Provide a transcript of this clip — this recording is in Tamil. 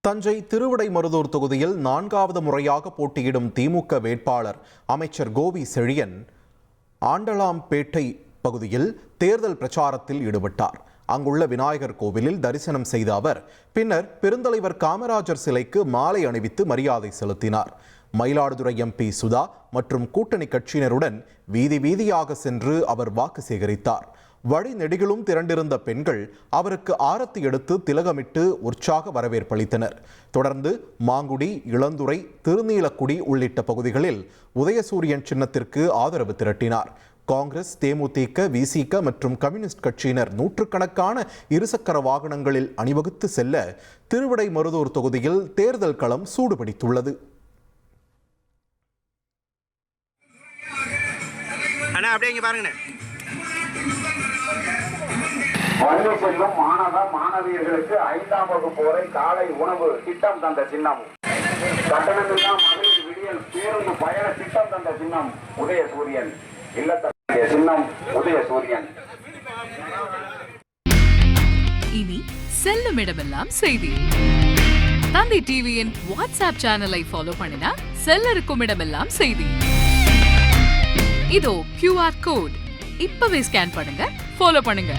தஞ்சை திருவிடைமருதூர் தொகுதியில் 4வது முறையாக போட்டியிடும் திமுக வேட்பாளர் அமைச்சர் கோவி செழியன் ஆண்டலாம்பேட்டை பகுதியில் தேர்தல் பிரச்சாரத்தில் ஈடுபட்டார். அங்குள்ள விநாயகர் கோவிலில் தரிசனம் செய்த அவர் பின்னர் பெருந்தலைவர் காமராஜர் சிலைக்கு மாலை அணிவித்து மரியாதை செலுத்தினார். மயிலாடுதுறை எம்பி சுதா மற்றும் கூட்டணி கட்சியினருடன் வீதி வீதியாக சென்று அவர் வாக்கு சேகரித்தார். வழி நெடுகிலும் திரண்டிருந்த பெண்கள் அவருக்கு ஆரத்தி எடுத்து திலகமிட்டு உற்சாக வரவேற்பளித்தனர். தொடர்ந்து மாங்குடி, இளந்துறை, திருநீலக்குடி உள்ளிட்ட பகுதிகளில் உதயசூரியன் சின்னத்திற்கு ஆதரவு திரட்டினார். காங்கிரஸ், தேமுதிக, விசிக மற்றும் கம்யூனிஸ்ட் கட்சியினர் நூற்றுக்கணக்கான இருசக்கர வாகனங்களில் அணிவகுத்து செல்ல திருவிடைமருதூர் தொகுதியில் தேர்தல் களம் சூடுபிடித்துள்ளது. பள்ளி செல்லும் மாணவியர்களுக்கு 5ஆம் வகுப்பு வரை காலை உணவு திட்டம் தந்த சின்னம், கட்டணமில்லா மகளிர் விடியல் பேருந்து பயண திட்டம் தந்த சின்னம் உதயசூரியன், இல்லத்தடைய சின்னம் உதயசூரியன். இனி செல்லும் இடமெல்லாம் செய்தி. தந்தி டிவியின் வாட்ஸ்அப் சேனலை ஃபாலோ பண்ணினா செல்ல இருக்கும் இடமெல்லாம் செய்தி. இதோ QR கோட் இப்பவே ஸ்கேன் பண்ணுங்க, ஃபாலோ பண்ணுங்க.